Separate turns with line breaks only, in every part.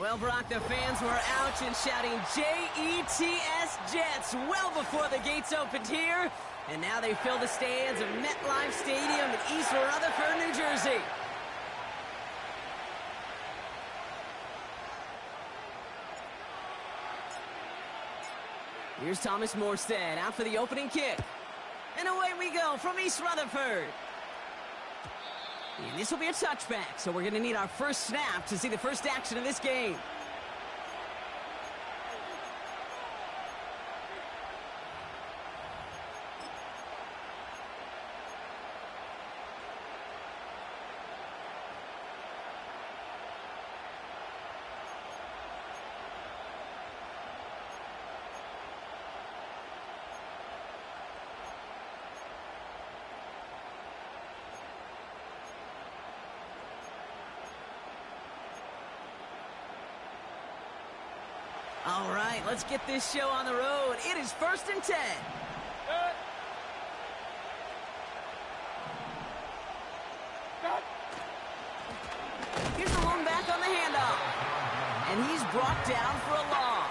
Well, Brock, the fans were out and shouting J-E-T-S Jets well before the gates opened here. And now they fill the stands of MetLife Stadium in East Rutherford, New Jersey. Here's Thomas Morstead out for the opening kick. And away we go from East Rutherford. And this will be a touchback, so we're going to need our first snap to see the first action of this game. All right, let's get this show on the road. It is 1st and 10. Here's the lone back on the handoff. And he's brought down for a loss.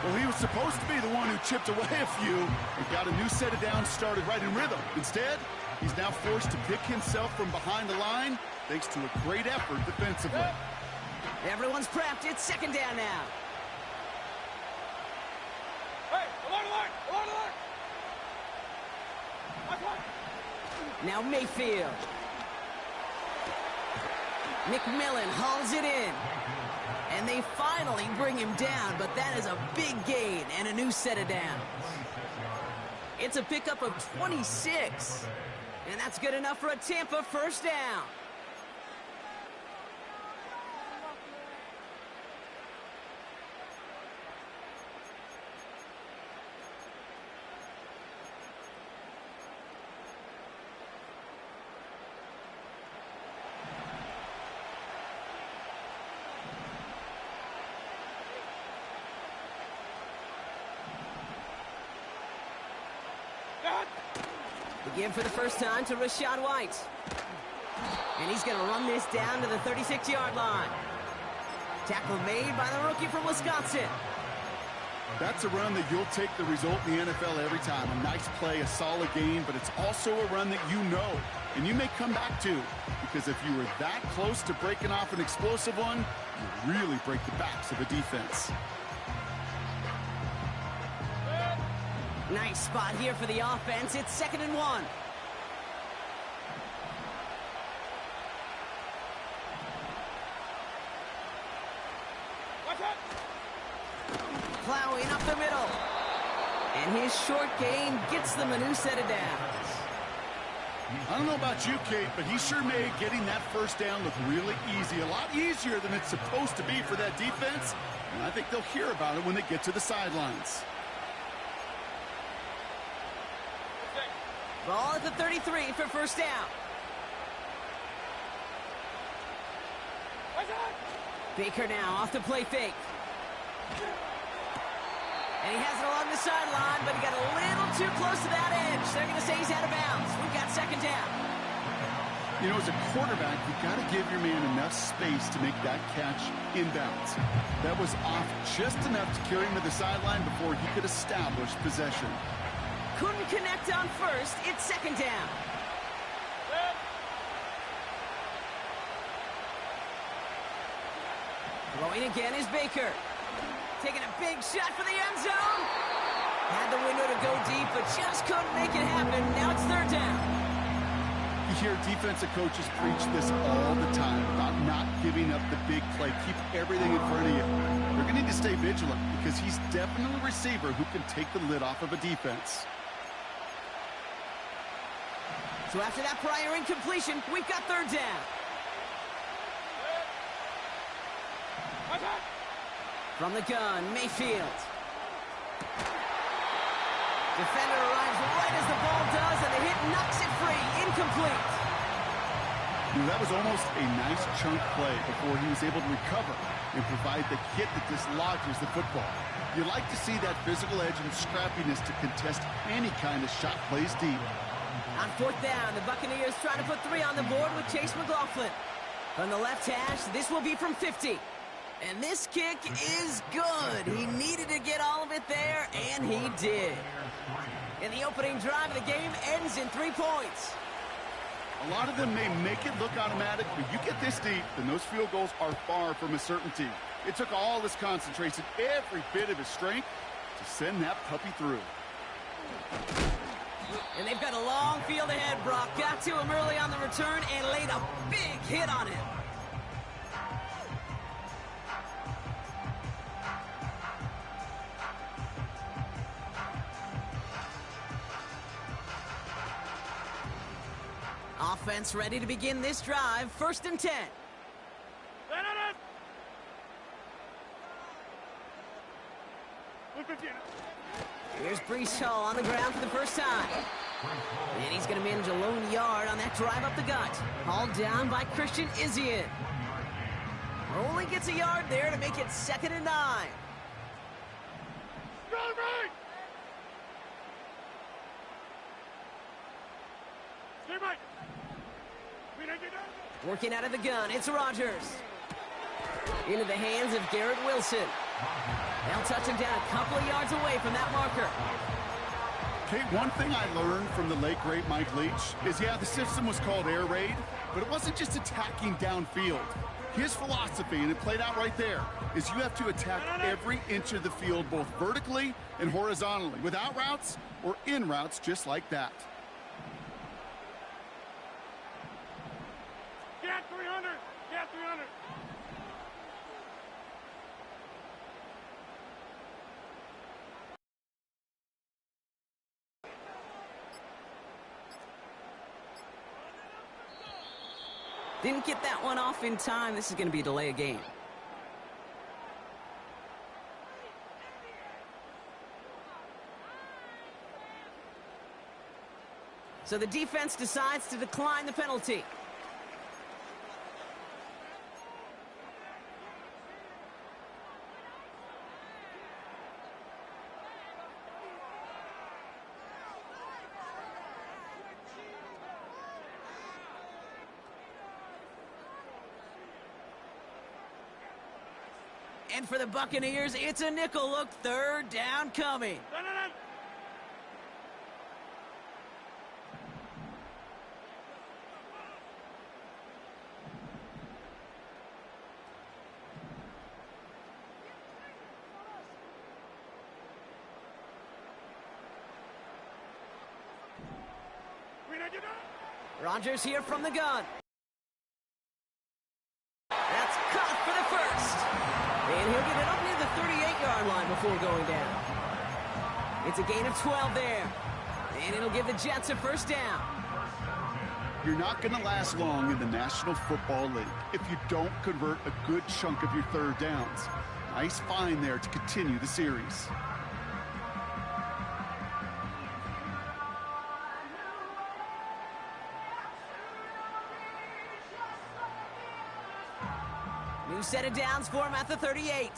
Well, he was supposed to be the one who chipped away a few and got a new set of downs started right in rhythm. Instead, he's now forced to pick himself from behind the line thanks to a great effort defensively.
Everyone's prepped. It's 2nd down now.
Hey, along the line.
Now Mayfield. McMillan hauls it in. And they finally bring him down, but that is a big gain and a new set of downs. It's a pickup of 26. And that's good enough for a Tampa first down. Again for the first time to Rachaad White. And he's going to run this down to the 36-yard line. Tackle made by the rookie from Wisconsin.
That's a run that you'll take the result in the NFL every time. A nice play, a solid gain, but it's also a run that you know and you may come back to. Because if you were that close to breaking off an explosive one, you really break the backs of a defense.
Nice spot here for the offense. It's 2nd and 1. Plowing up the middle. And his short gain gets them a new set of downs.
I don't know about you, Kate, but he sure made getting that first down look really easy. A lot easier than it's supposed to be for that defense. And I think they'll hear about it when they get to the sidelines.
Ball at the 33 for first down. Baker now off the play fake. And he has it along the sideline, but he got a little too close to that edge. They're going to say he's out of bounds. We've got 2nd down.
You know, as a quarterback, you've got to give your man enough space to make that catch inbounds. That was off just enough to carry him to the sideline before he could establish possession.
Couldn't connect on first. It's 2nd down. Throwing again is Baker. Taking a big shot for the end zone. Had the window to go deep, but just couldn't make it happen. Now it's 3rd down.
You hear defensive coaches preach this all the time about not giving up the big play. Keep everything in front of you. You're going to need to stay vigilant because he's definitely a receiver who can take the lid off of a defense.
So after that prior incompletion, we've got 3rd down. From the gun, Mayfield. Defender arrives right as the ball does, and the hit knocks it free. Incomplete.
That was almost a nice chunk play before he was able to recover and provide the hit that dislodges the football. You like to see that physical edge and scrappiness to contest any kind of shot plays deep.
On 4th down, the Buccaneers trying to put 3 on the board with Chase McLaughlin. From the left hash, this will be from 50. And this kick is good. He needed to get all of it there, and he did. And the opening drive of the game ends in 3 points.
A lot of them may make it look automatic, but you get this deep, and those field goals are far from a certainty. It took all his concentration, every bit of his strength, to send that puppy through.
And they've got a long field ahead. Brock got to him early on the return and laid a big hit on him. Offense ready to begin this drive. 1st and 10. Here's Breece Hall on the ground for the first time. And he's going to manage a lone yard on that drive up the gut. Hauled down by Christian Izien. Only gets a yard there to make it 2nd and 9. Working out of the gun, it's Rodgers. Into the hands of Garrett Wilson. They'll touch him down a couple of yards away from that marker.
Okay, one thing I learned from the late, great Mike Leach is, yeah, the system was called air raid, but it wasn't just attacking downfield. His philosophy, and it played out right there, is you have to attack every inch of the field, both vertically and horizontally, without routes or in routes just like that.
Get 300! Get 300!
Didn't get that one off in time. This is going to be a delay of game. So the defense decides to decline the penalty. And for the Buccaneers, it's a nickel look. 3rd down coming. Rodgers here from the gun. That's caught for the first. And he'll get it up near the 38-yard line before going down. It's a gain of 12 there. And it'll give the Jets a 1st down.
You're not going to last long in the National Football League if you don't convert a good chunk of your 3rd downs. Nice find there to continue the series.
New set of downs for him at the 38.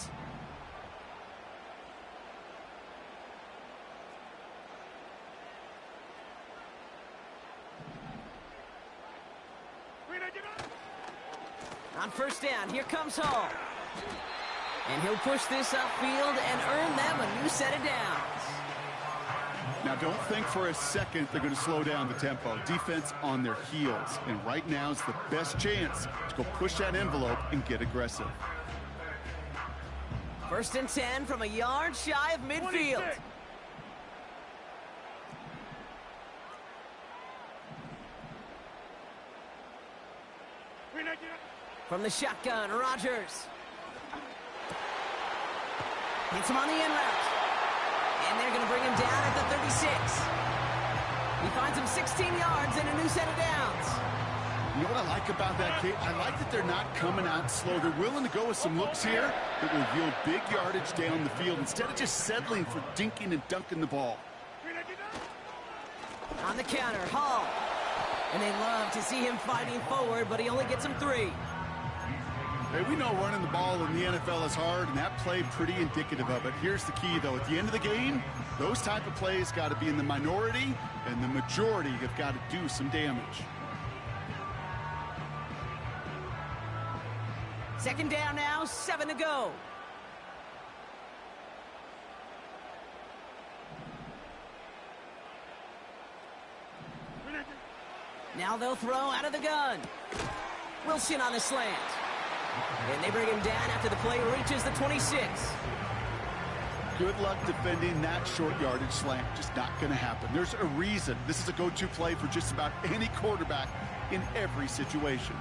On 1st down, here comes Hall. And he'll push this upfield and earn them a new set of downs.
Now, don't think for a second they're going to slow down the tempo. Defense on their heels. And right now is the best chance to go push that envelope and get aggressive.
1st and 10 from a yard shy of midfield.
26.
From the shotgun, Rodgers. Hits him on the in route. And they're going to bring him down at the 36. He finds him 16 yards and a new set of downs.
You know what I like about that, Kate? I like that they're not coming out slow. They're willing to go with some looks here that will yield big yardage down the field instead of just settling for dinking and dunking the ball.
On the counter, Hall. And they love to see him fighting forward, but he only gets him 3.
Hey, we know running the ball in the NFL is hard, and that play pretty indicative of it. Here's the key, though. At the end of the game, those type of plays got to be in the minority, and the majority have got to do some damage.
Second down now, 7 to go. Now they'll throw out of the gun. Wilson on the slant. And they bring him down after the play reaches the 26.
Good luck defending that short yardage slant. Just not going to happen. There's a reason this is a go-to play for just about any quarterback in every situation.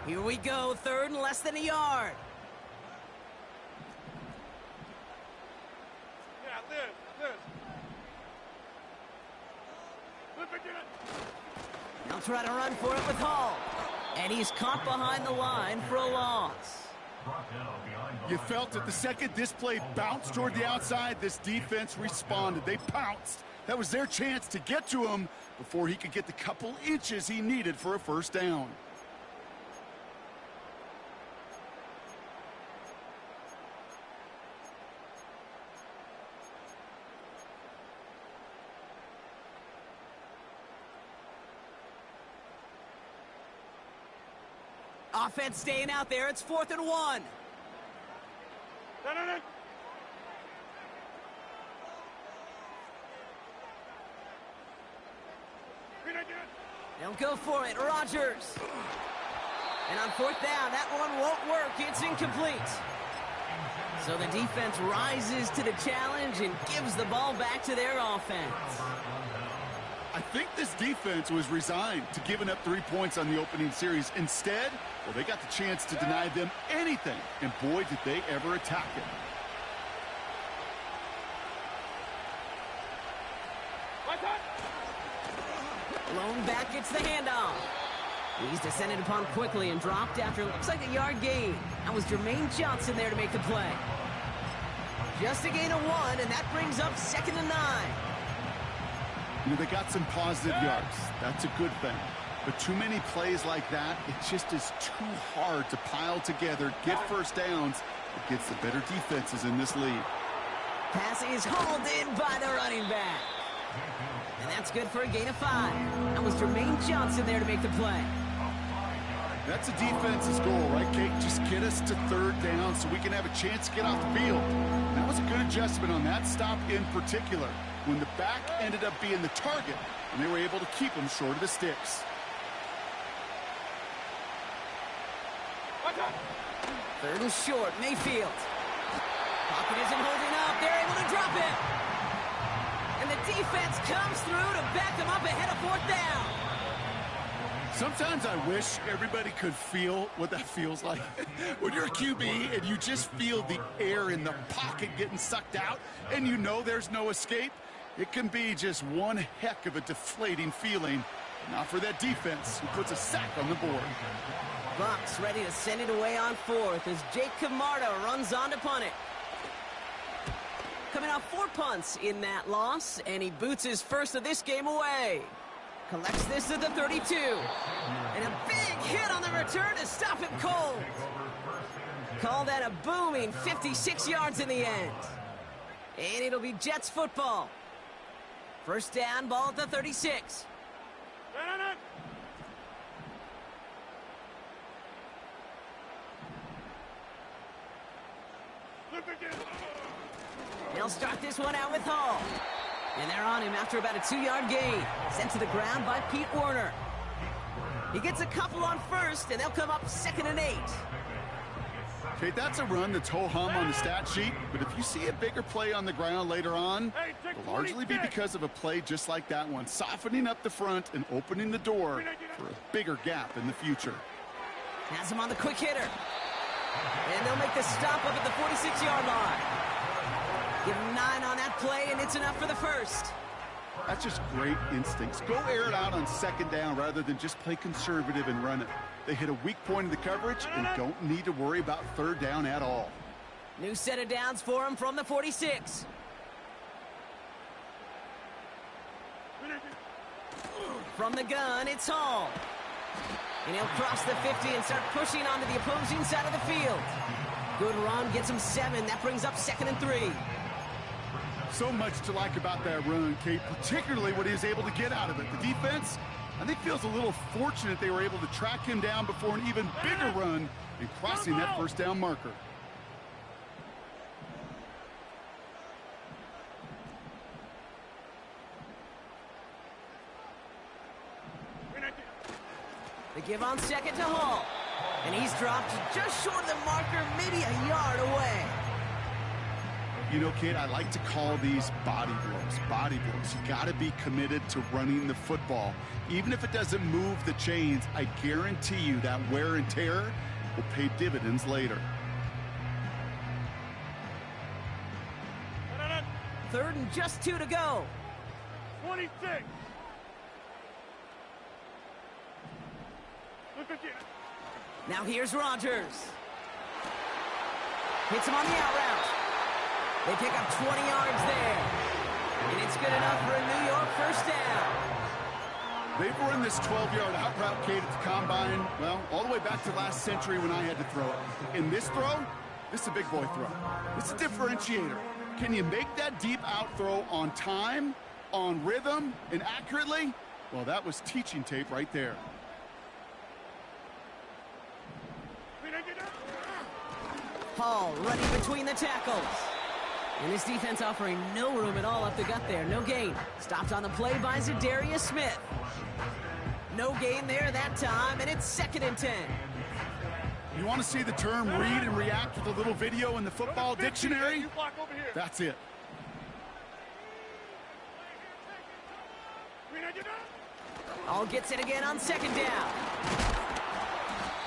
Here we go, third and less than a yard.
Yeah, Liz. Flip it, get it.
They'll try to run for it with Hall. And he's caught behind the line for a loss.
You felt it the second this play bounced toward the outside, this defense responded. They pounced. That was their chance to get to him before he could get the couple inches he needed for a first down.
Offense staying out there. It's 4th and 1.
No.
They'll go for it. Rodgers. And on 4th down, that one won't work. It's incomplete. So the defense rises to the challenge and gives the ball back to their offense.
I think this defense was resigned to giving up 3 points on the opening series. Instead, well, they got the chance to deny them anything, and boy, did they ever attack it.
Blown back gets the handoff. He's descended upon quickly and dropped after it looks like a yard gain. That was Jermaine Johnson there to make the play. Just a gain of 1, and that brings up 2nd and 9.
You know, they got some positive yards. That's a good thing. But too many plays like that, it just is too hard to pile together, get first downs against the better defenses in this league.
Pass is hauled in by the running back. And that's good for a gain of 5. That was Jermaine Johnson there to make the play.
That's a defense's goal, right, Kate? Just get us to 3rd down so we can have a chance to get off the field. And that was a good adjustment on that stop in particular, when the back ended up being the target, and they were able to keep him short of the sticks.
3rd and short, Mayfield. Pocket isn't holding up. They're able to drop it. And the defense comes through to back them up ahead of 4th down.
Sometimes I wish everybody could feel what that feels like. When you're a QB and you just feel the air in the pocket getting sucked out and you know there's no escape, it can be just one heck of a deflating feeling. Not for that defense who puts a sack on the board.
Bucks ready to send it away on 4th as Jake Camarda runs on to punt it. Coming off 4 punts in that loss, and he boots his first of this game away. Collects this at the 32. And a big hit on the return to stop him cold. Call that a booming 56 yards in the end. And it'll be Jets football. First down, ball at the 36. They'll start this one out with Hall. And they're on him after about a 2-yard gain. Sent to the ground by Pete Werner. He gets a couple on 1st, and they'll come up 2nd and 8.
Okay, that's a run that's ho-hum on the stat sheet, but if you see a bigger play on the ground later on, it'll largely be because of a play just like that one, softening up the front and opening the door for a bigger gap in the future.
Has him on the quick hitter. And they'll make the stop up at the 46-yard line. Give him 9 on that play, and it's enough for the first.
That's just great instincts. Go air it out on 2nd down rather than just play conservative and run it. They hit a weak point in the coverage and don't need to worry about 3rd down at all.
New set of downs for him from the 46. From the gun, it's Hall. And he'll cross the 50 and start pushing onto the opposing side of the field. Good run, gets him 7. That brings up 2nd and 3.
So much to like about that run, Kate, particularly what he was able to get out of it. The defense, I think, feels a little fortunate they were able to track him down before an even bigger run and crossing that first down marker.
They give on second to Hall. And he's dropped just short of the marker, maybe a yard away.
You know, Kate, I like to call these body blows. Body blows. You got to be committed to running the football. Even if it doesn't move the chains, I guarantee you that wear and tear will pay dividends later.
Third and just 2 to go.
26.
Now here's Rodgers. Hits him on the out route. They pick up 20 yards there. And it's good enough for a New York first down.
They've run this 12-yard out route, Kate, at the combine, well, all the way back to last century when I had to throw it. In this throw, this is a big boy throw. It's a differentiator. Can you make that deep out throw on time, on rhythm, and accurately? Well, that was teaching tape right there.
Hall running between the tackles. And this defense offering no room at all up the gut there. No gain. Stopped on the play by Zadarius Smith. No gain there that time, and it's 2nd and 10.
You want to see the term read and react with a little video in the football dictionary? That's it.
Hall gets it again on 2nd down.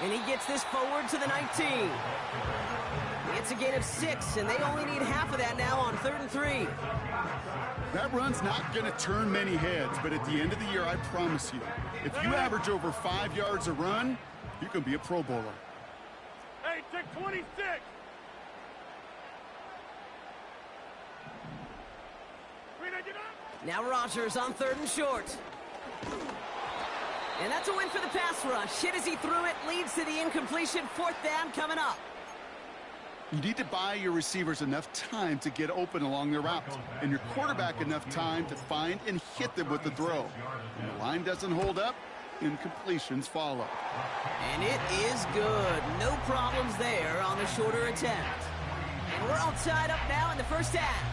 And he gets this forward to the 19. It's a gain of 6, and they only need half of that now on 3rd and 3.
That run's not going to turn many heads, but at the end of the year, I promise you, if you average over 5 yards a run, you can be a Pro Bowler.
Hey, take 26.
Now Rodgers on 3rd and short. And that's a win for the pass rush. Hit as he threw it, leads to the incompletion. 4th down coming up.
You need to buy your receivers enough time to get open along their routes, and your quarterback enough time to find and hit them with the throw. When the line doesn't hold up, incompletions follow.
And it is good. No problems there on the shorter attempt. And we're all tied up now in the first half.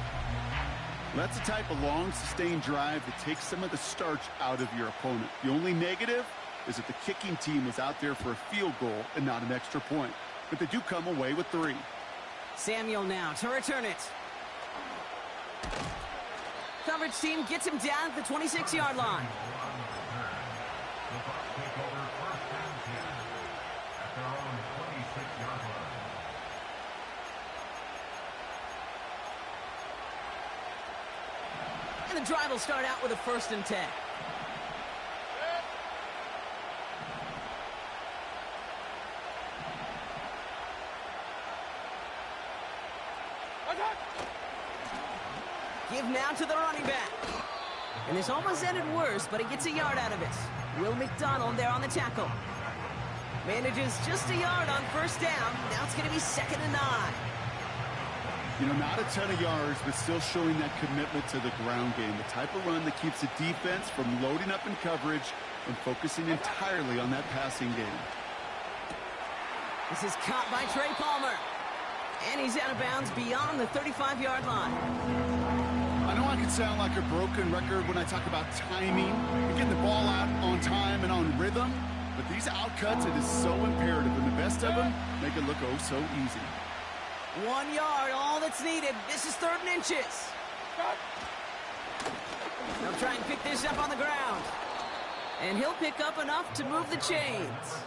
That's the type of long, sustained drive that takes some of the starch out of your opponent. The only negative is that the kicking team was out there for a field goal and not an extra point. But they do come away with 3.
Samuel now to return it. Coverage team gets him down at the 26-yard line. And the drive will start out with a 1st and 10. Give now to the running back. And this almost ended worse, but he gets a yard out of it. Will McDonald there on the tackle. Manages just a yard on 1st down. Now it's going to be 2nd and 9.
You know, not a ton of yards, but still showing that commitment to the ground game. The type of run that keeps the defense from loading up in coverage and focusing entirely on that passing game.
This is caught by Trey Palmer. And he's out of bounds beyond the 35-yard line.
I know I can sound like a broken record when I talk about timing, getting the ball out on time and on rhythm, but these outcuts, it is so imperative, and the best of them make it look oh so easy.
1 yard, all that's needed. This is 3rd and inches. They'll try and pick this up on the ground. And he'll pick up enough to move the chains.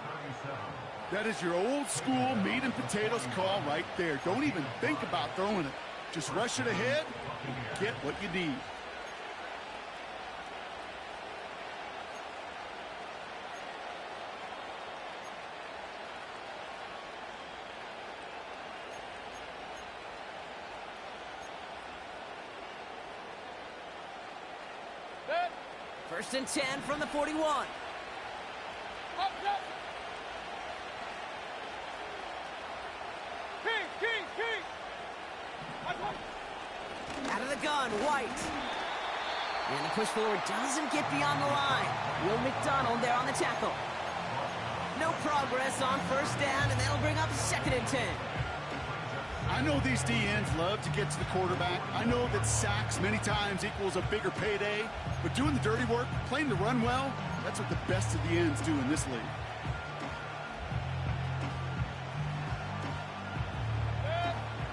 That is your old school meat and potatoes call right there. Don't even think about throwing it. Just rush it ahead and get what you need.
First and 10 from the 41. Out of the gun. run, White. And the push forward doesn't get beyond the line. Will McDonald there on the tackle. No progress on first down, and that'll bring up 2nd and 10.
I know these D-ends love to get to the quarterback. I know that sacks many times equals a bigger payday, but doing the dirty work, playing the run well, that's what the best of the ends do in this league.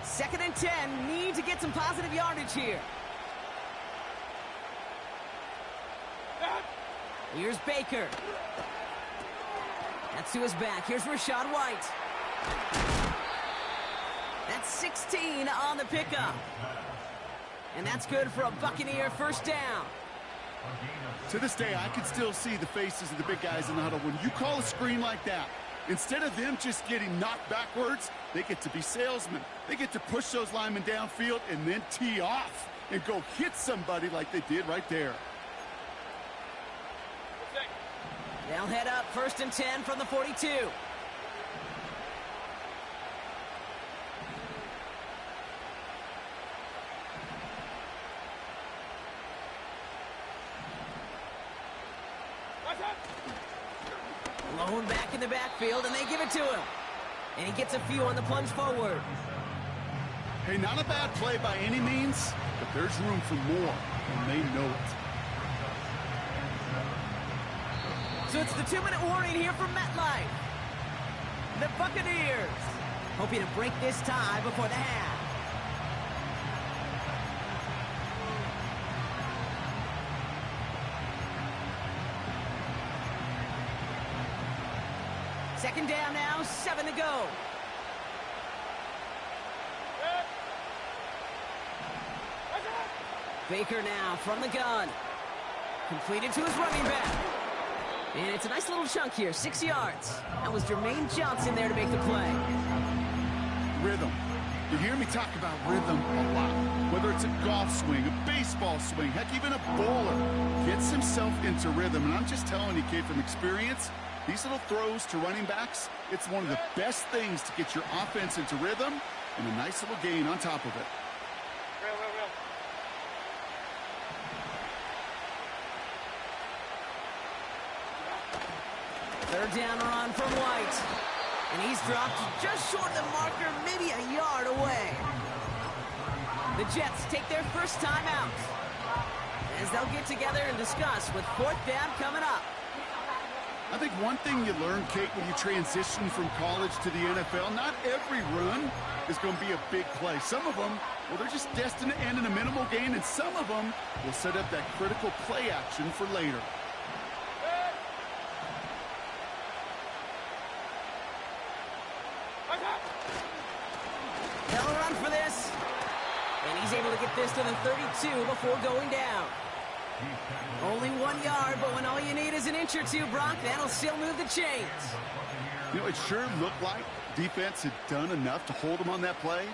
Second and 10, need to get some positive yardage here. Here's Baker. That's to his back. Here's Rachaad White. That's 16 on the pickup. And that's good for a Buccaneer first down.
To this day, I can still see the faces of the big guys in the huddle. When you call a screen like that, instead of them just getting knocked backwards, they get to be salesmen. They get to push those linemen downfield and then tee off and go hit somebody like they did right there.
They'll head up 1st and 10 from the 42. Lone back in the backfield, and they give it to him. And he gets a few on the plunge forward.
Hey, not a bad play by any means, but there's room for more, and they know it.
So it's the 2-minute warning here from MetLife. The Buccaneers hoping to break this tie before the half. Second down now, 7 to go. Baker now from the gun. Completed to his running back. And it's a nice little chunk here, 6 yards. That was Jermaine Johnson there to make the play.
Rhythm. You hear me talk about rhythm a lot. Whether it's a golf swing, a baseball swing, heck, even a bowler gets himself into rhythm. And I'm just telling you, kid, from experience, these little throws to running backs, it's one of the best things to get your offense into rhythm and a nice little gain on top of it.
Third down run from White. And he's dropped just short of the marker, maybe a yard away. The Jets take their first time out as they'll get together and discuss with 4th down coming up.
I think one thing you learn, Kate, when you transition from college to the NFL, not every run is going to be a big play. Some of them, well, they're just destined to end in a minimal gain, and some of them will set up that critical play action for later.
They'll run for this. And he's able to get this to the 32 before going down. Only 1 yard, but when all you need is an inch or two, Brock, that'll still move the chains.
You know, it sure looked like defense had done enough to hold him on that play.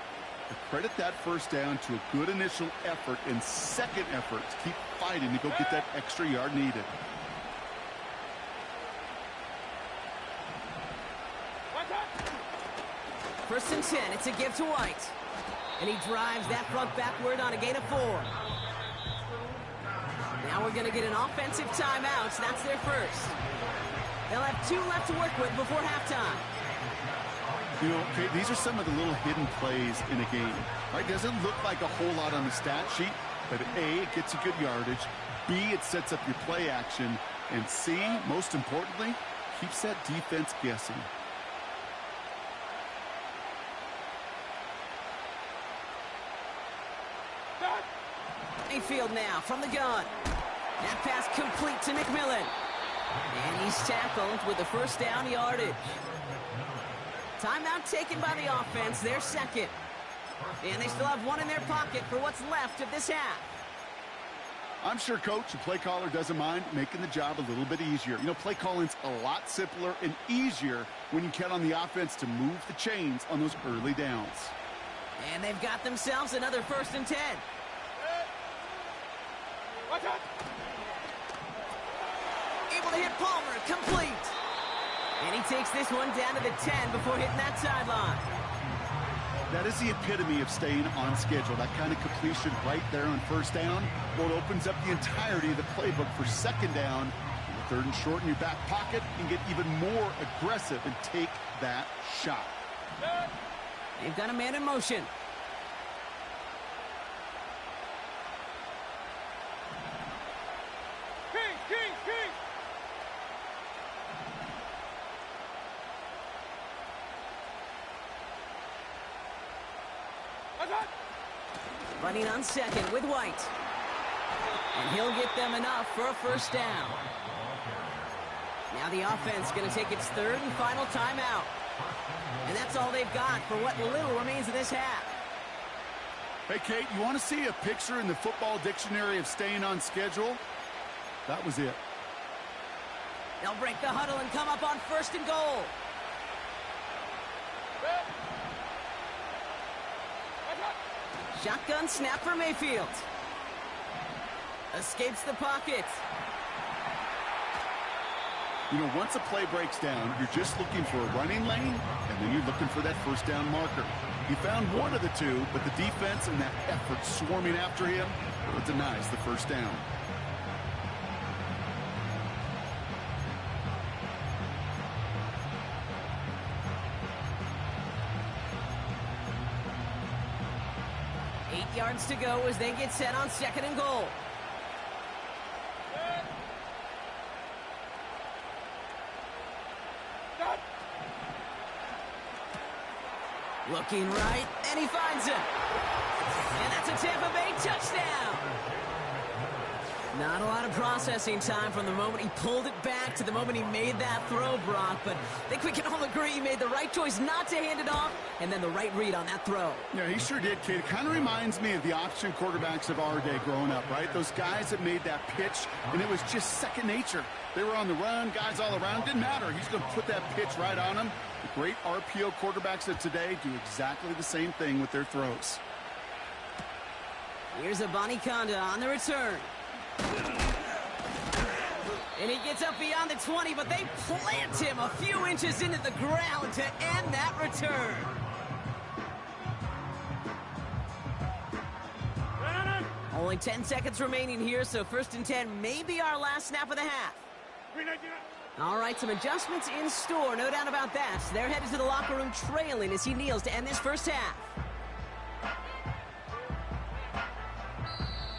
But credit that first down to a good initial effort and second effort to keep fighting to go get that extra yard needed.
First and 10, it's a give to White. And he drives that front backward on a gain of 4. Now we're going to get an offensive timeout. That's their first. They'll have 2 left to work with before halftime.
You know, okay, these are some of the little hidden plays in a game. Right? Doesn't look like a whole lot on the stat sheet, but A, it gets you good yardage. B, it sets up your play action. And C, most importantly, keeps that defense guessing.
Mayfield now from the gun. That pass complete to McMillan. And he's tackled with the first down yardage. Timeout taken by the offense, their second. And they still have 1 in their pocket for what's left of this half.
I'm sure Coach, the play caller, doesn't mind making the job a little bit easier. You know, play calling's a lot simpler and easier when you count on the offense to move the chains on those early downs.
And they've got themselves another first and 10. Able to hit Palmer, complete. And he takes this one down to the 10 before hitting that sideline.
That is the epitome of staying on schedule. That kind of completion right there on first down. Well, it opens up the entirety of the playbook for second down. Third and short in your back pocket, and get even more aggressive and take that shot.
They've got a man in motion.
King!
Running on second with White. And he'll get them enough for a first down. Now the offense going to take its third and final timeout. And that's all they've got for what little remains of this half.
Hey, Kate, you want to see a picture in the football dictionary of staying on schedule? That was it.
They'll break the huddle and come up on first and goal. Shotgun snap for Mayfield. Escapes the pocket.
You know, once a play breaks down, you're just looking for a running lane, and then you're looking for that first down marker. He found one of the two, but the defense and that effort swarming after him, it denies the first down.
Yards to go as they get set on second and goal. Looking right, and he finds him. And that's a Tampa Bay touchdown. Not a lot of processing time from the moment he pulled it back to the moment he made that throw, Brock. But I think we can all agree he made the right choice not to hand it off, and then the right read on that throw.
Yeah, he sure did, kid. It kind of reminds me of the option quarterbacks of our day growing up, right? Those guys that made that pitch, and it was just second nature. They were on the run, guys all around. Didn't matter. He's going to put that pitch right on them. The great RPO quarterbacks of today do exactly the same thing with their throws.
Here's Abanikanda on the return. And he gets up beyond the 20, but they plant him a few inches into the ground to end that return. Only 10 seconds remaining here, so first and 10 may be our last snap of the half. All right, some adjustments in store, no doubt about that. They're headed to the locker room trailing as he kneels to end this first half.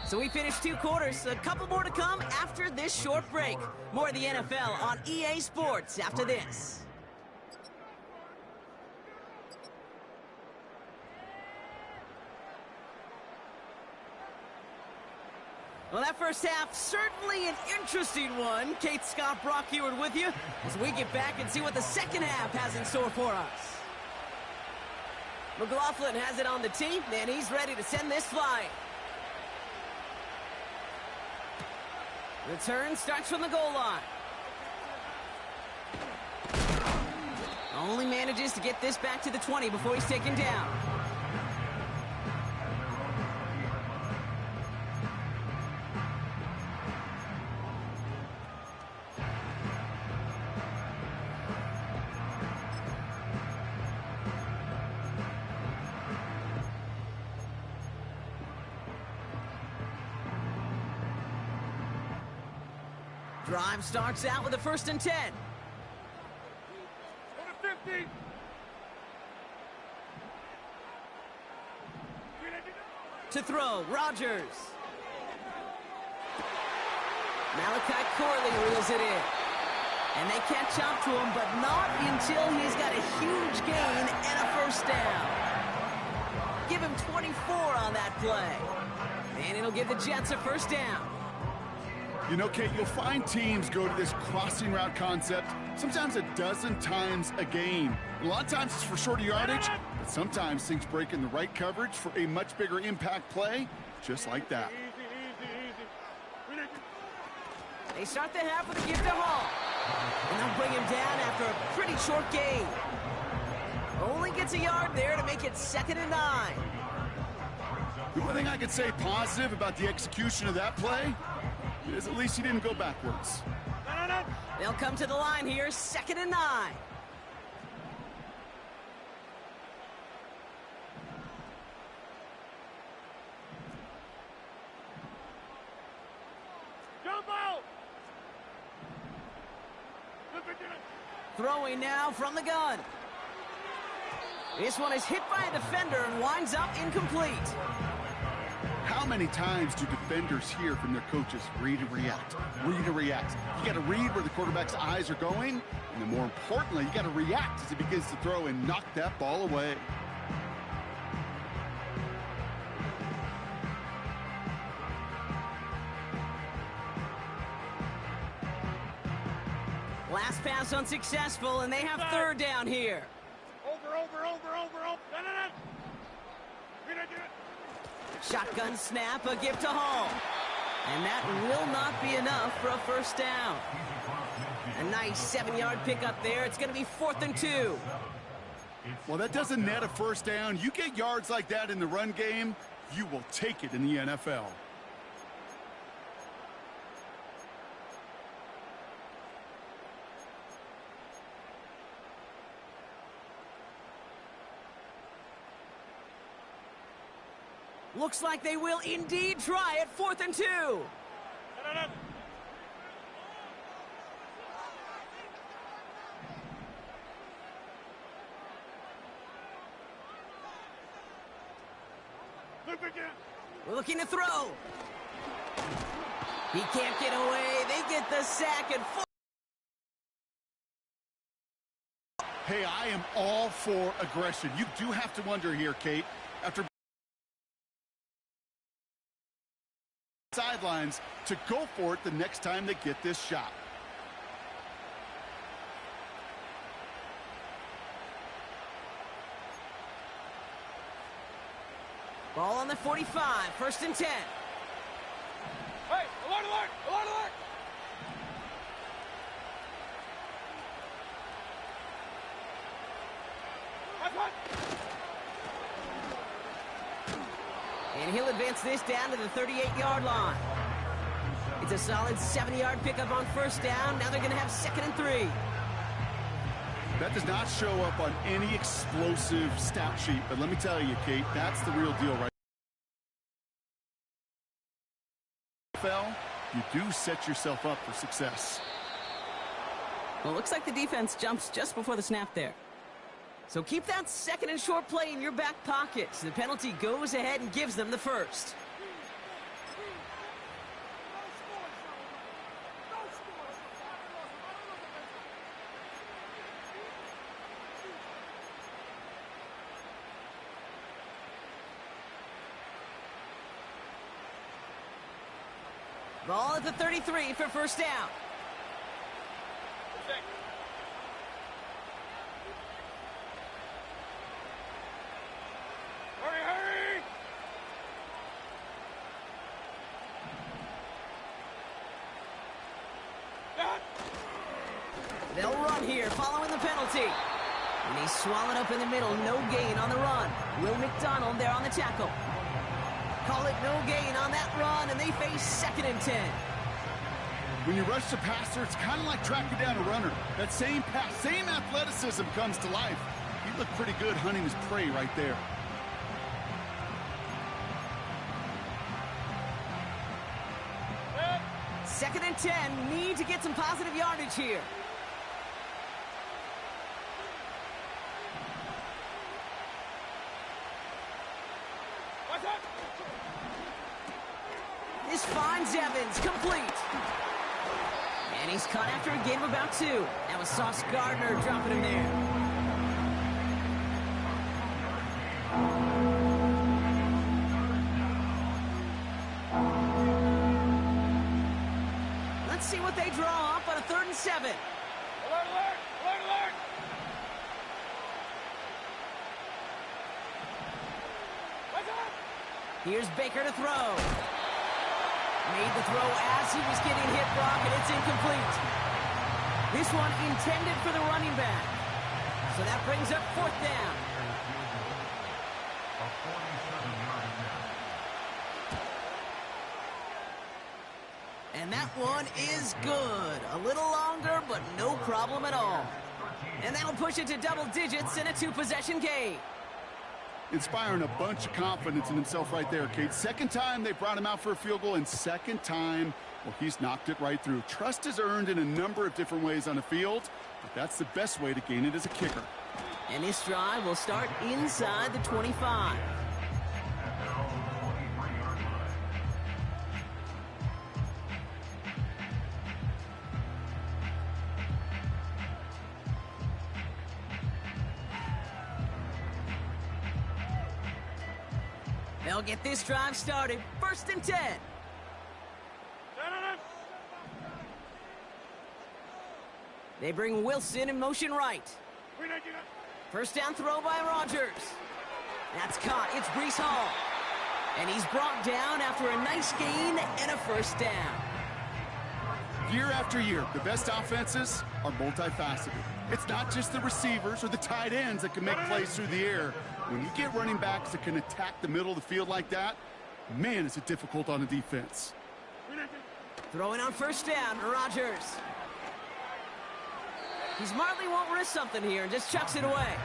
So we finished 2 quarters, a couple more to come after this short break. More of the NFL on EA Sports after this. Well, that first half, certainly an interesting one. Kate Scott, Brock Huard with you as we get back and see what the second half has in store for us. McLaughlin has it on the tee, and he's ready to send this flying. Return starts from the goal line. Only manages to get this back to the 20 before he's taken down. Drive starts out with a first and 10. To throw, Rodgers. Malachi Corley reels it in. And they catch up to him, but not until he's got a huge gain and a first down. Give him 24 on that play. And it'll give the Jets a first down.
You know, Kate, you'll find teams go to this crossing route concept sometimes a dozen times a game. A lot of times it's for shorter yardage, but sometimes things break in the right coverage for a much bigger impact play, just like that.
They start the half with a gift to Hall. And they'll bring him down after a pretty short gain. Only gets a yard there to make it 2nd and 9.
The one thing I could say positive about the execution of that play is at least he didn't go backwards.
They'll come to the line here, 2nd and 9. Throwing now from the gun. This one is hit by a defender and winds up incomplete.
How many times do defenders hear from their coaches, read and react, read and react? You got to read where the quarterback's eyes are going, and then more importantly, you got to react as he begins to throw and knock that ball away.
Last pass unsuccessful, and they have third down here.
Over. No. We don't do it.
Shotgun snap, a gift to Hall. And that will not be enough for a first down. A nice 7-yard pickup there. It's going to be 4th and 2.
Well, that doesn't net a first down. You get yards like that in the run game, you will take it in the NFL.
Looks like they will indeed try it. 4th and 2.
No. Loop again.
Looking to throw. He can't get away. They get the sack and
Hey, I am all for aggression. You do have to wonder here, Kate, after sidelines, to go for it the next time they get this shot.
ball on the 45. 1st and 10.
Hey, alert!
And he'll advance this down to the 38-yard line. It's a solid 7-yard pickup on first down. Now they're going to have 2nd and 3.
That does not show up on any explosive stat sheet, but let me tell you, Kate, that's the real deal right now. You do set yourself up for success.
Well, it looks like the defense jumps just before the snap there. So keep that 2nd and short play in your back pocket. So the penalty goes ahead and gives them the first. Ball at the 33 for first down.
Hurry!
They'll run here following the penalty. And he's swallowed up in the middle. No gain on the run. Will McDonald there on the tackle. Call it no gain on that run, and they face 2nd and 10.
When you rush the passer, it's kind of like tracking down a runner. That same pass, same athleticism comes to life. He looked pretty good hunting his prey right there.
Second and 10. Need to get some positive yardage here. This finds Evans, complete. And he's caught after a gain of about 2. That was Sauce Gardner dropping him there. Let's see what they draw up on a 3rd and 7.
Alert!
Here's Baker to throw. Made the throw as he was getting hit, Brock, and it's incomplete. This one intended for the running back. So that brings up 4th down. And that one is good. A little longer, but no problem at all. And that'll push it to double digits in a 2-possession game.
Inspiring a bunch of confidence in himself right there, Kate. Second time they brought him out for a field goal, and second time, well, he's knocked it right through. Trust is earned in a number of different ways on the field, but that's the best way to gain it as a kicker.
And this drive will start inside the 25. They'll get this drive started. 1st and 10. They bring Wilson in motion right. 1st down throw by Rodgers. That's caught. It's Breece Hall. And he's brought down after a nice gain and a 1st down.
Year after year, the best offenses are multifaceted. It's not just the receivers or the tight ends that can make plays through the air. When you get running backs that can attack the middle of the field like that, man, is it difficult on the defense.
Throwing on 1st down, Rodgers. He smartly won't risk something here and just chucks it away.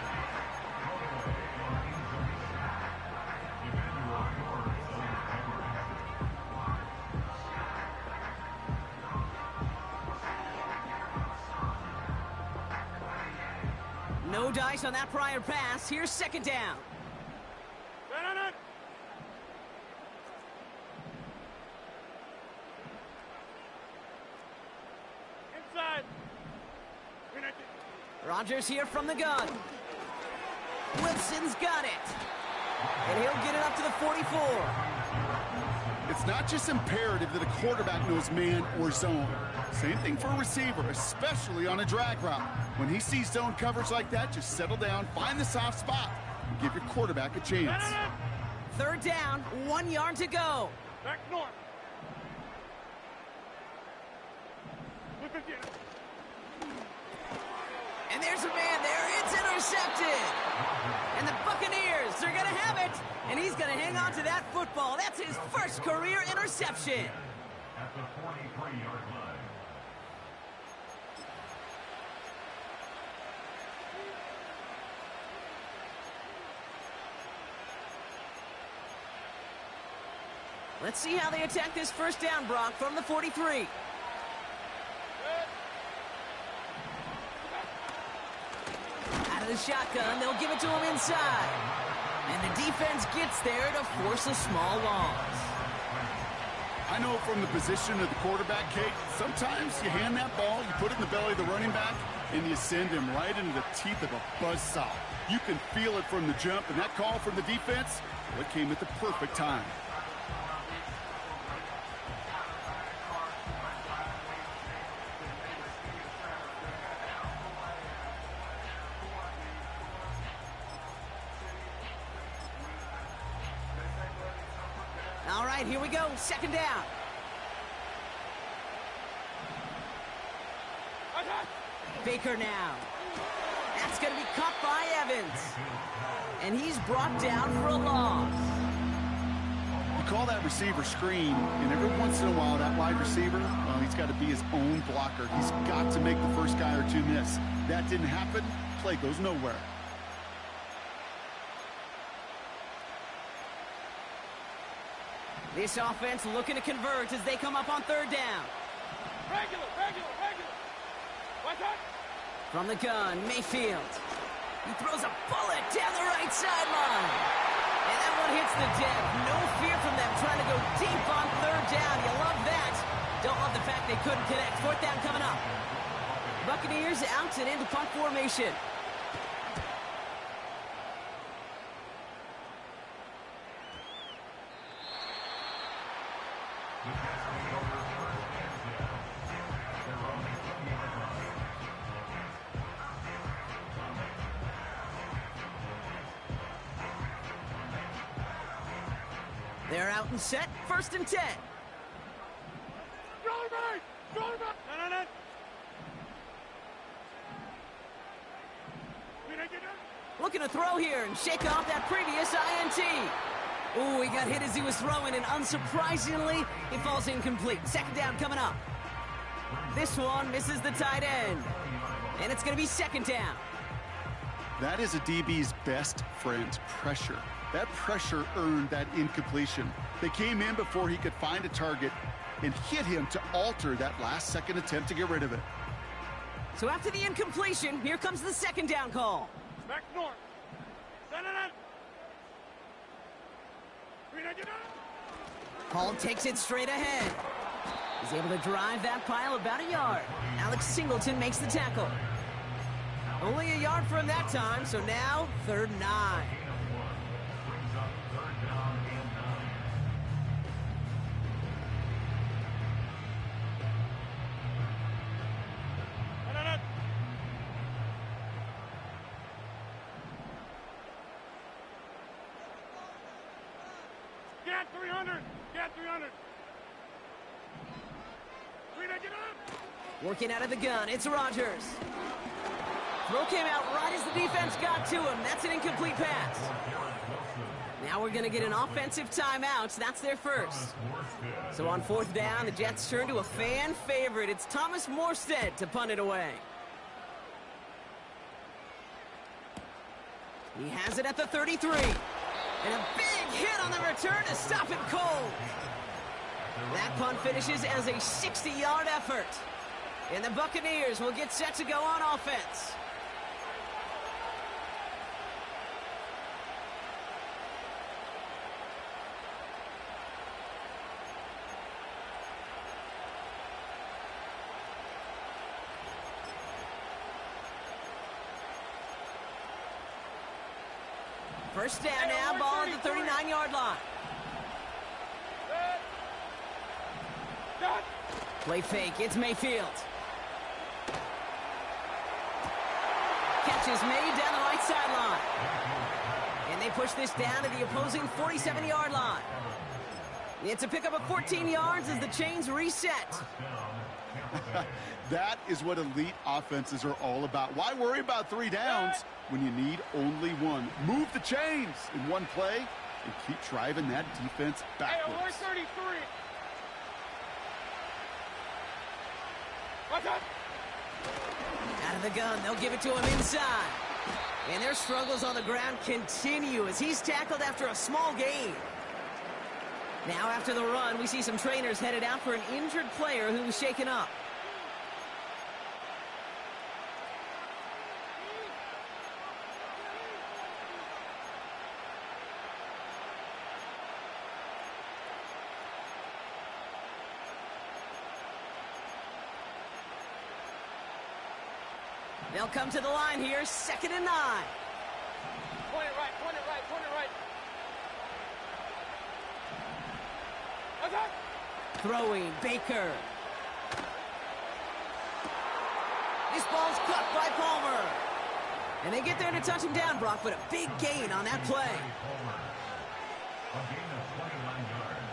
No dice on that prior pass. Here's 2nd down.
Inside.
Rodgers here from the gun. Wilson's got it. And he'll get it up to the 44.
It's not just imperative that a quarterback knows man or zone. Same thing for a receiver, especially on a drag route. When he sees zone coverage like that, just settle down, find the soft spot, and give your quarterback a chance.
3rd down, 1 yard to go.
Back north.
And there's a man there. It's intercepted. And the Buccaneers, they're going to have it. And he's going to hang on to that football. That's his 1st career interception.
At the 43-yard line.
Let's see how they attack this 1st down, Brock, from the 43. Out of the shotgun, they'll give it to him inside. And the defense gets there to force a small loss.
I know from the position of the quarterback, Kate, sometimes you hand that ball, you put it in the belly of the running back, and you send him right into the teeth of a buzzsaw. You can feel it from the jump, and that call from the defense, well, it came at the perfect time.
All right, here we go. 2nd down. Baker now. That's going to be caught by Evans. And he's brought down for a loss.
You call that receiver screen, and every once in a while, that wide receiver, well, he's got to be his own blocker. He's got to make the first guy or two miss. That didn't happen. Play goes nowhere.
This offense looking to convert as they come up on 3rd down.
Regular. Watch out.
From the gun, Mayfield. He throws a bullet down the right sideline. And that one hits the deck. No fear from them trying to go deep on 3rd down. You love that. Don't love the fact they couldn't connect. 4th down coming up. Buccaneers out and into punt formation. They're out and set. 1st and 10.
No.
Looking to throw here and shake off that previous INT. Ooh, he got hit as he was throwing, and unsurprisingly, it falls incomplete. 2nd down coming up. This one misses the tight end. And it's going to be 2nd down.
That is a DB's best friend, pressure. That pressure earned that incompletion. They came in before he could find a target and hit him to alter that last-second attempt to get rid of it.
So after the incompletion, here comes the second down call.
Back north. Send it in. 399.
Hall takes it straight ahead. He's able to drive that pile about a yard. Alex Singleton makes the tackle. Only a yard for him that time, so now 3rd and 9.
Brings up 3rd down and 9.
Send it in. Get 300. Get 300. 399.
Working out of the gun, it's Rodgers. Throw came out right as the defense got to him. That's an incomplete pass. Now we're going to get an offensive timeout. That's their first. So on 4th down, the Jets turn to a fan favorite. It's Thomas Morstead to punt it away. He has it at the 33. And a big hit on the return to stop him cold. That punt finishes as a 60-yard effort. And the Buccaneers will get set to go on offense. First down now, ball at the 39-yard line.
Got.
Play fake, it's Mayfield. Catch is made down the right sideline. And they push this down to the opposing 47-yard line. It's a pickup of 14 yards as the chains reset.
That is what elite offenses are all about. Why worry about 3 downs when you need only 1? Move the chains in one play and keep driving that defense
Hey,
backwards.
133. Watch out.
Out of the gun, they'll give it to him inside. And their struggles on the ground continue as he's tackled after a small gain. Now after the run, we see some trainers headed out for an injured player who was shaken up. They'll come to the line here, 2nd and 9.
Point it right, point it right, point it right. Watch out.
Throwing, Baker. This ball's caught by Palmer. And they get there to touch him down, Brock, but a big gain on that play.
A gain of 29 yards.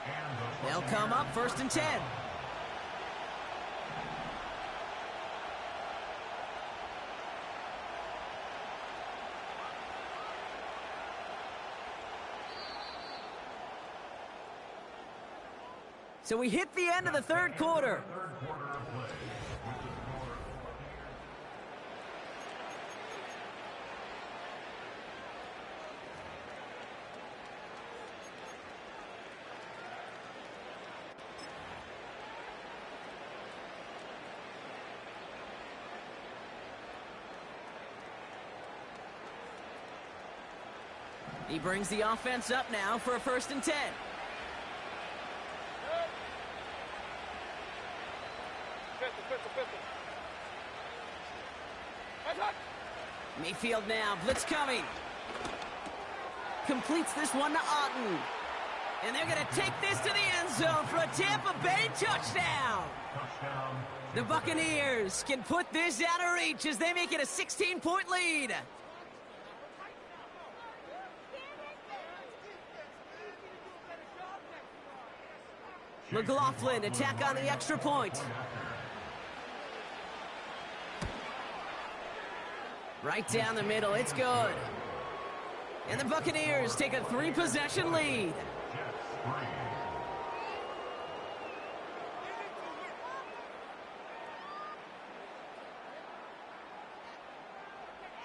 And the
They'll come up 1st and 10. So we hit the end of the 3rd quarter.
third quarter of play with the score.
He brings the offense up now for a 1st and 10.
Pistol. Watch out.
Mayfield now, blitz coming. Completes this one to Otten. And they're going to take this to the end zone for a Tampa Bay touchdown.
Touchdown.
The Buccaneers can put this out of reach as they make it a 16-point lead. McLaughlin attack on the extra point. Right down the middle, it's good. And the Buccaneers take a 3-possession lead.
Jets 3.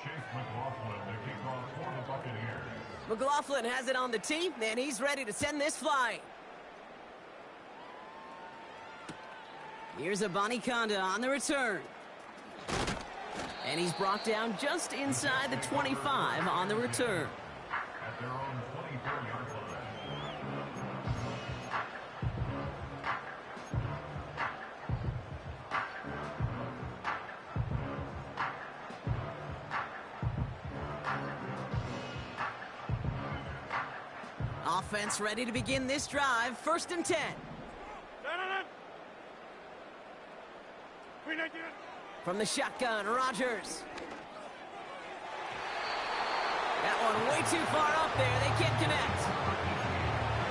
Shaker McLaughlin to kick off for the Buccaneers.
McLaughlin has it on the tee, and he's ready to send this flying. Here's Abanikanda on the return. And he's brought down just inside the 25 on the return.
At their own 24-yard line.
Offense ready to begin this drive. 1st and 10. From the shotgun, Rodgers. That one way too far up there. They can't connect.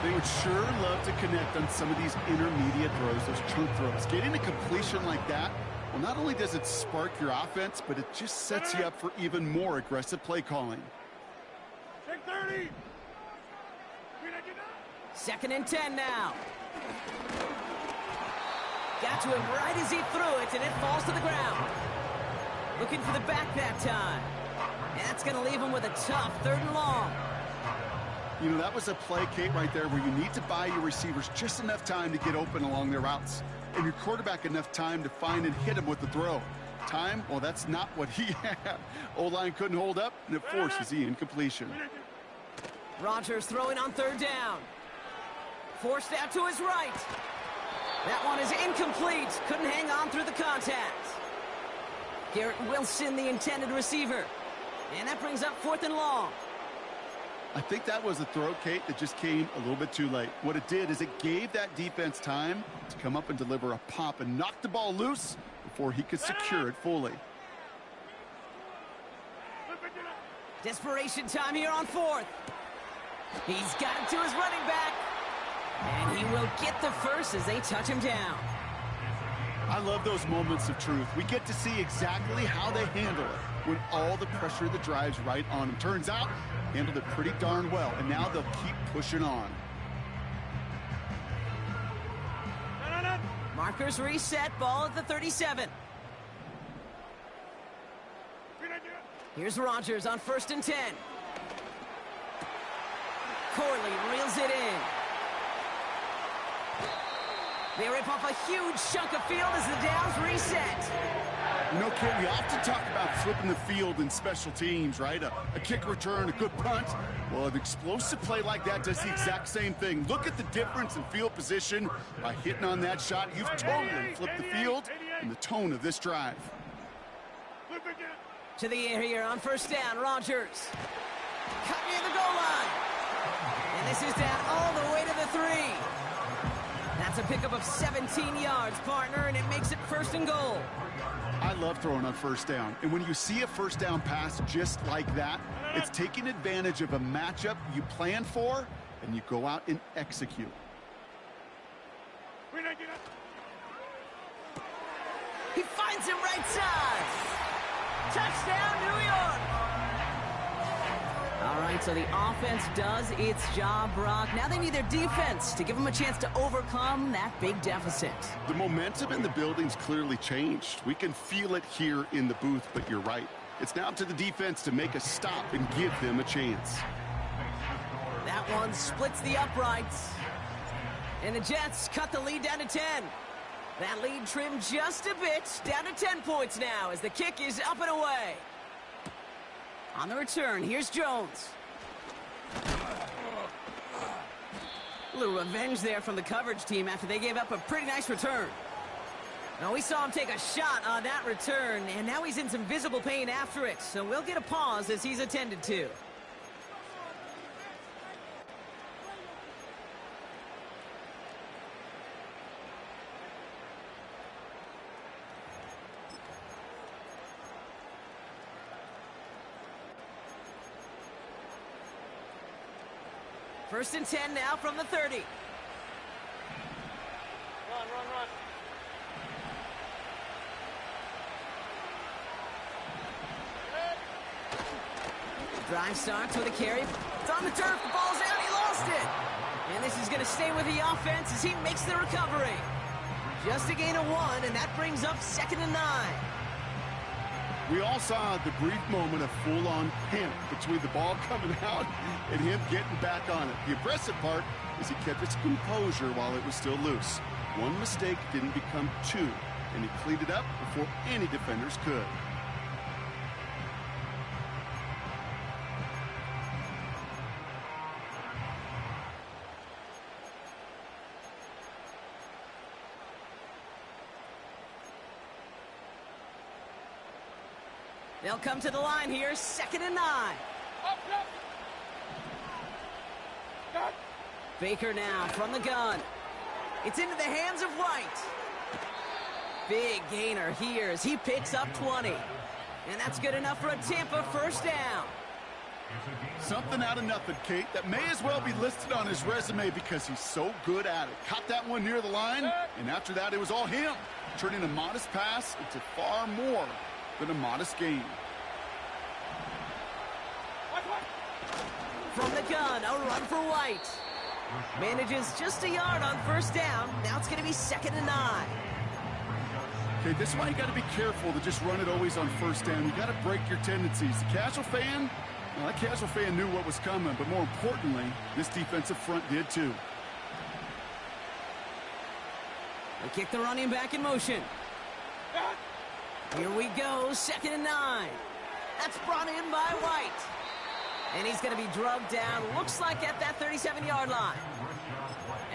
They would sure love to connect on some of these intermediate throws, those chunk throws. Getting a completion like that, well, not only does it spark your offense, but it just sets you up for even more aggressive play calling.
Check 30.
2nd and 10 now. Got to him right as he threw it, and it falls to the ground. Looking for the back that time. And that's going to leave him with a tough 3rd and long.
You know, that was a play, Kate, right there where you need to buy your receivers just enough time to get open along their routes. And your quarterback enough time to find and hit him with the throw. Time, well, that's not what he had. O-line couldn't hold up, and it forces the incompletion.
Rodgers throwing on 3rd down. Forced out to his right. That one is incomplete. Couldn't hang on through the contact. Garrett Wilson, the intended receiver. And that brings up 4th and long.
I think that was a throw, Kate, that just came a little bit too late. What it did is it gave that defense time to come up and deliver a pop and knock the ball loose before he could secure it fully.
Desperation time here on 4th. He's got it to his running back. And he will get the first as they touch him down.
I love those moments of truth. We get to see exactly how they handle it when all the pressure of the drive's right on them. Turns out, handled it pretty darn well, and now they'll keep pushing on.
Markers reset, ball at the 37. Here's Rodgers on 1st and 10. Corley reels it in. They rip off a huge chunk of field as the downs reset.
You know, Kate, we often talk about flipping the field in special teams, right? A kick return, a good punt. Well, an explosive play like that does the exact same thing. Look at the difference in field position. By hitting on that shot, you've totally flipped the field and the tone of this drive.
To the air here on 1st down, Rodgers. Cut near the goal line. And this is down all the way to the 3. That's a pickup of 17 yards, partner, and it makes it 1st and goal.
I love throwing on 1st down. And when you see a 1st down pass just like that, it's taking advantage of a matchup you plan for, and you go out and execute.
He finds him right side. Touchdown, New York. All right, so the offense does its job, Brock. Now they need their defense to give them a chance to overcome that big deficit.
The momentum in the building's clearly changed. We can feel it here in the booth, but you're right. It's now up to the defense to make a stop and give them a chance.
That one splits the uprights. And the Jets cut the lead down to 10. That lead trimmed just a bit, down to 10 points now as the kick is up and away. On the return, here's Jones. A little revenge there from the coverage team after they gave up a pretty nice return. Now, we saw him take a shot on that return, and now he's in some visible pain after it. So we'll get a pause as he's attended to. First and 10 now from the 30.
Run, run, run.
Drive starts with a carry. It's on the turf. The ball's out. He lost it. And this is going to stay with the offense as he makes the recovery. Just a gain of 1, and that brings up 2nd and 9.
We all saw the brief moment of full-on panic between the ball coming out and him getting back on it. The impressive part is he kept his composure while it was still loose. One mistake didn't become two, and he cleaned it up before any defenders could.
They'll come to the line here, 2nd and 9.
Up, up. Got.
Baker now from the gun. It's into the hands of White. Big gainer here as he picks up 20. And that's good enough for a Tampa first down.
Something out of nothing, Kate, that may as well be listed on his resume because he's so good at it. Caught that one near the line, and after that it was all him, turning a modest pass into far more than a modest gain.
From the gun, a run for White. Manages just a yard on first down. Now it's going to be 2nd and 9.
Okay, this is why you got to be careful to just run it always on first down. You got to break your tendencies. The casual fan, well, that casual fan knew what was coming, but more importantly, this defensive front did too.
They kick the running back in motion. Here we go, 2nd and 9. That's brought in by White. And he's going to be drugged down, looks like at that 37-yard line.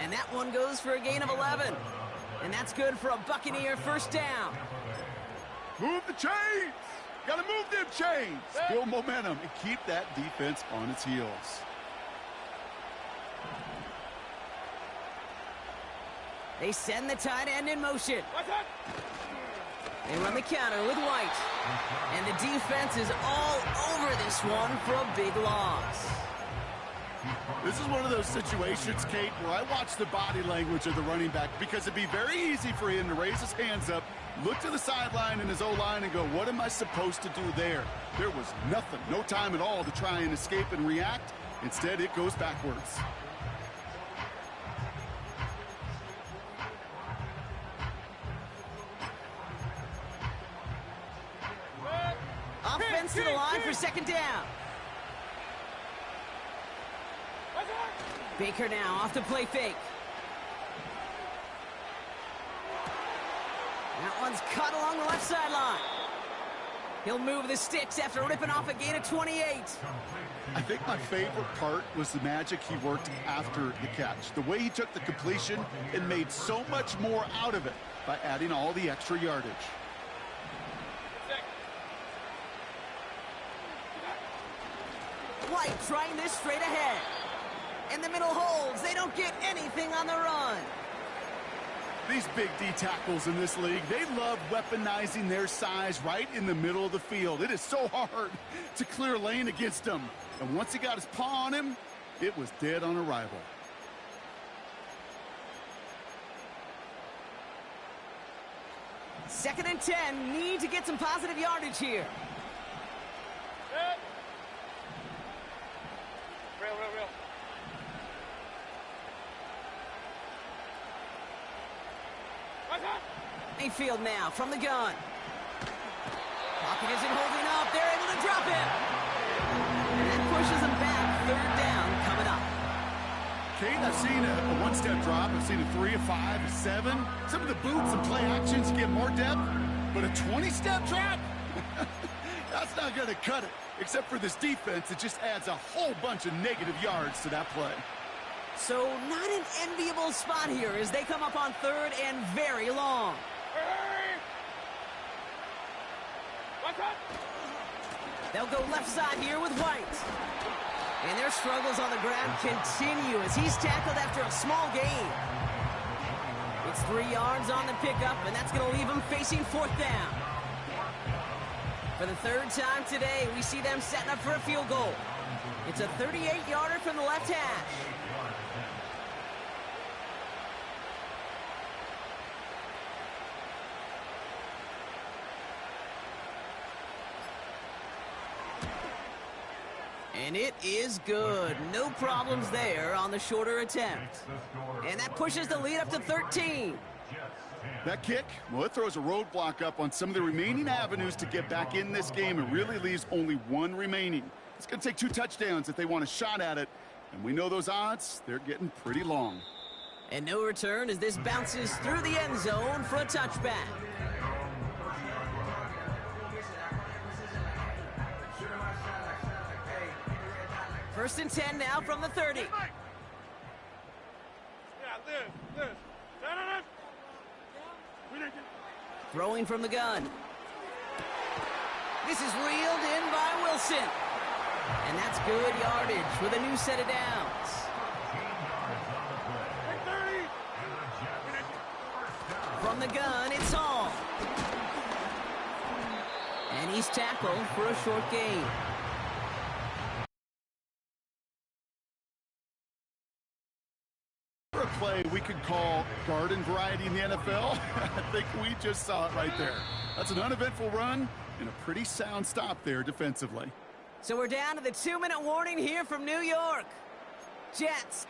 And that one goes for a gain of 11. And that's good for a Buccaneer first down.
Move the chains! Gotta move them chains! Build momentum and keep that defense on its heels.
They send the tight end in motion. They run the counter with White. And the defense is all over this one for a big loss.
This is one of those situations, Kate, where I watch the body language of the running back because it'd be very easy for him to raise his hands up, look to the sideline in his O-line and go, what am I supposed to do there? There was nothing, no time at all to try and escape and react. Instead, it goes backwards.
Offense to the line for 2nd down. Baker now off the play fake. That one's cut along the left sideline. He'll move the sticks after ripping off a gain of 28.
I think my favorite part was the magic he worked after the catch. The way he took the completion and made so much more out of it by adding all the extra yardage.
White trying this straight ahead. And the middle holds. They don't get anything on the run.
These big D tackles in this league, they love weaponizing their size right in the middle of the field. It is so hard to clear lane against them. And once he got his paw on him, it was dead on arrival.
Second and 10. Need to get some positive yardage here.
Real.
Mayfield now from the gun. Pocket isn't holding up. They're able to drop him. And that pushes them back. 3rd down coming up.
Kate, I've seen a one-step drop. I've seen a 3, a 5, a 7. Some of the boots and play actions get more depth. But a 20-step drop? That's not going to cut it. Except for this defense, it just adds a whole bunch of negative yards to that play.
So not an enviable spot here as they come up on 3rd and very long. They'll go left side here with White. And their struggles on the ground continue as he's tackled after a small gain. It's 3 yards on the pickup, and that's going to leave him facing 4th down. For the 3rd time today, we see them setting up for a field goal. It's a 38-yarder from the left hash. And it is good. No problems there on the shorter attempt. And that pushes the lead up to 13.
That kick, well, it throws a roadblock up on some of the remaining avenues to get back in this game and really leaves only one remaining. It's going to take 2 touchdowns if they want a shot at it. And we know those odds, they're getting pretty long.
And no return as this bounces through the end zone for a touchback. First and 10 now from the 30.
Yeah, this.
Throwing from the gun. This is reeled in by Wilson. And that's good yardage with a new set of downs. From the gun, it's Hall. And he's tackled for a short gain.
For a play we could call garden variety in the NFL, I think we just saw it right there. That's an uneventful run and a pretty sound stop there defensively.
So we're down to the 2-minute warning here from New York. Jets.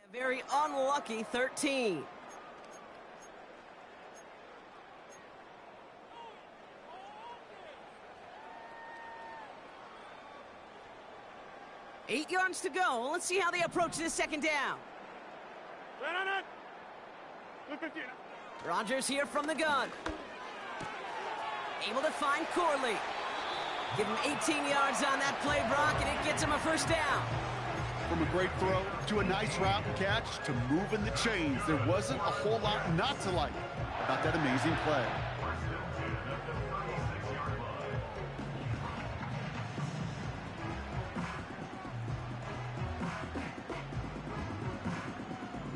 A very unlucky 13. Eight yards to go. Let's see how they approach this second down. Rodgers here from the gun. Able to find Corley. Give him 18 yards on that play, Brock, and it gets him a first down.
From a great throw to a nice route and catch to moving the chains, there wasn't a whole lot not to like about that amazing play.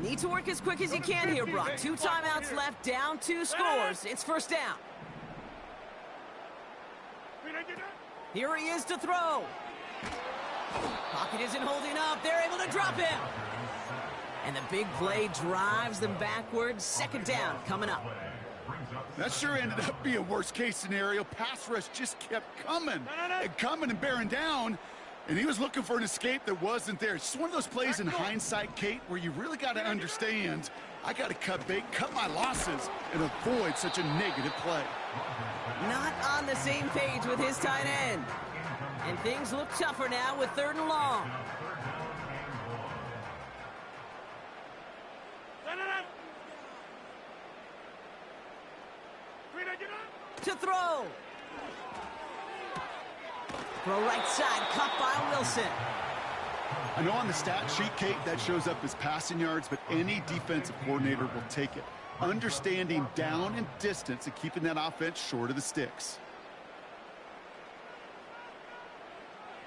Need to work as quick as you can here, Brock. 2 timeouts left, down 2 scores. It's first down. Here he is to throw. Pocket isn't holding up. They're able to drop him. And the big play drives them backwards. Second down coming up.
That sure ended up being a worst-case scenario. Pass rush just kept coming and coming and bearing down. And he was looking for an escape that wasn't there. It's just one of those plays in hindsight, Kate, where you really got to understand, I got to cut bait, cut my losses, and avoid such a negative play.
Not on the same page with his tight end. And things look tougher now with 3rd and long. To throw. Throw right side, caught by Wilson.
I know on the stat sheet, Kate, that shows up as passing yards, but any defensive coordinator will take it. Understanding down and distance and keeping that offense short of the sticks.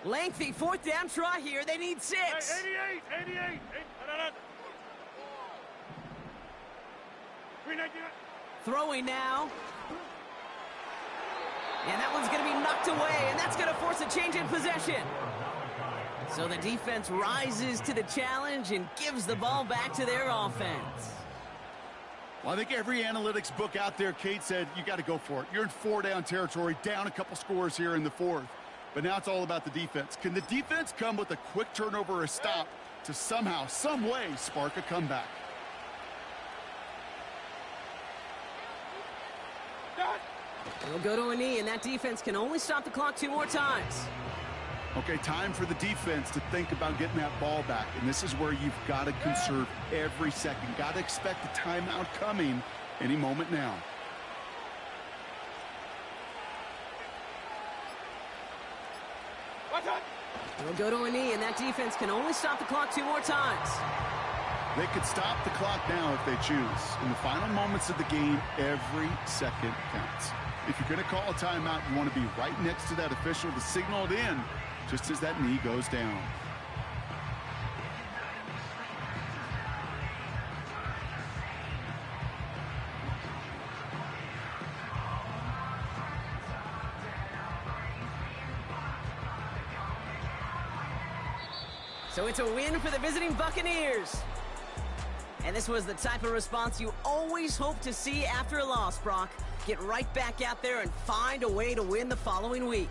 Lengthy fourth down try here. They need 6.
Hey, 88.
Throwing now. And that one's going to be knocked away, and that's going to force a change in possession. So the defense rises to the challenge and gives the ball back to their offense.
Well, I think every analytics book out there, Kate, said you got to go for it. You're in 4-down territory, down a couple scores here in the 4th. But now it's all about the defense. Can the defense come with a quick turnover or a stop to somehow, some way, spark a comeback?
They'll go to a knee, and that defense can only stop the clock 2 more times.
Okay, time for the defense to think about getting that ball back. And this is where you've got to conserve every second. Got to expect a timeout coming any moment now.
They'll go to a knee, and that defense can only stop the clock 2 more times.
They could stop the clock now if they choose. In the final moments of the game, every second counts. If you're going to call a timeout, you want to be right next to that official to signal it in just as that knee goes down.
So it's a win for the visiting Buccaneers. And this was the type of response you always hope to see after a loss, Brock. Get right back out there and find a way to win the following week.